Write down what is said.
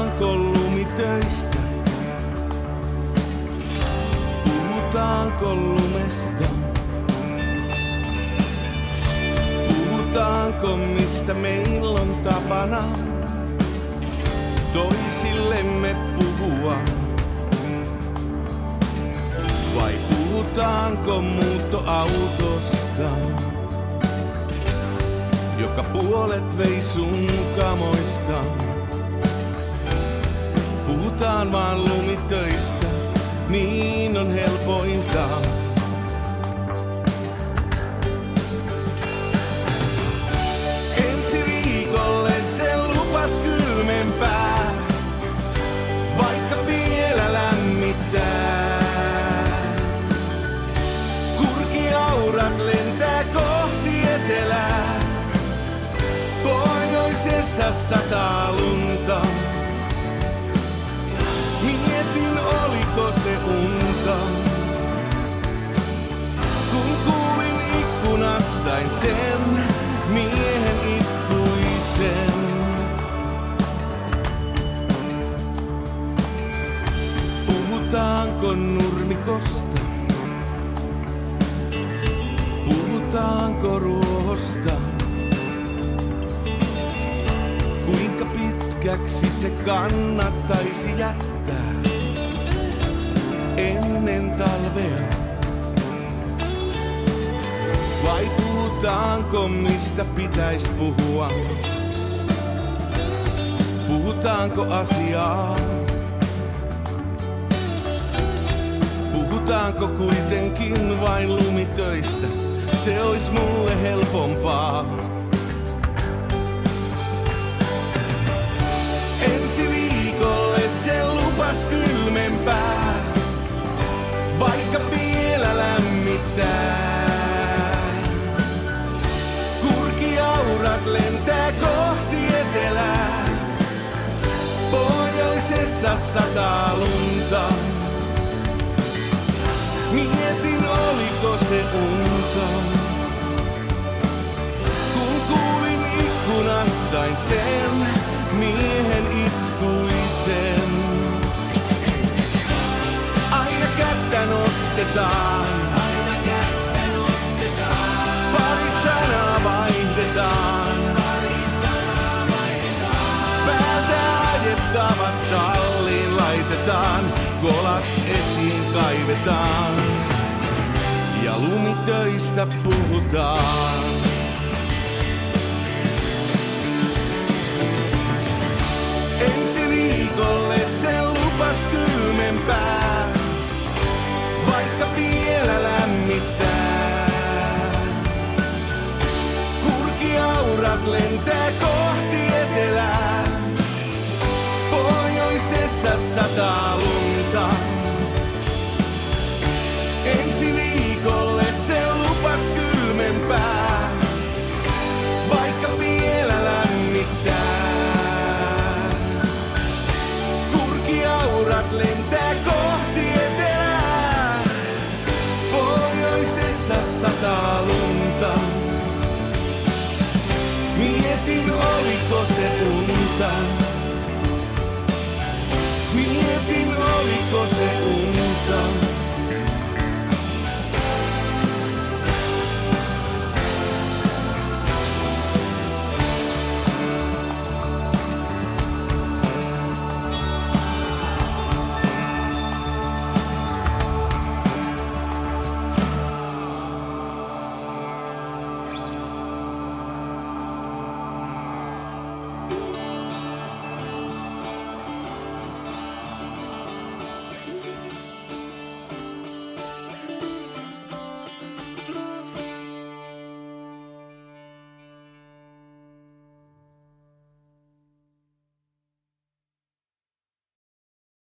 Puhutaanko lumitöistä? Puhutaanko lumesta? Puhutaanko mistä meillä on tapana toisillemme puhua? Vai puhutaanko muuttoautosta, joka puolet vei sun kamoista? Puhutaan vaan lumitöistä, niin on helpointa. Ensi viikolle se lupas kylmempää, vaikka vielä lämmittää. Kurkiaurat lentää kohti etelää, pohjoisessa sataa lunta. Mietin, oliko se unta, kun kuulin ikkunastain sen miehen itkuisen. Puhutaanko nurmikosta? Puhutaanko ruohosta? Kuinka pitkäksi se kannattaisi jättää ennen talvea? Vai puhutaanko mistä pitäis puhua? Puhutaanko asiaa? Puhutaanko kuitenkin vain lumitöistä? Se ois mulle helpompaa. Ensi viikolle se lupas kylmempää, vaikka vielä lämmittää. Kurkiaurat lentää kohti etelää, pohjoisessa sataa lunta. Mietin, oliko se unta, kun kuulin ikkunastain sen miehen itkuisen. Aina kättä nostetaan, pari sanaa vaihdetaan. Päältä ajettavat talliin laitetaan, kolat esiin kaivetaan ja lumitöistä puhutaan. Ensi viikolle se lupas kylmempää, vaikka vielä lämmittää. Kurkiaurat lentää kohti etelää, pohjoisessa sataa lunta. Ensi viikolle se lupas kylmempää, vaikka vielä lämmittää. Kurkiaurat lentää kohti etelää, pohjoisessa sataa lunta. Mietin, oliko se unta. Mietin,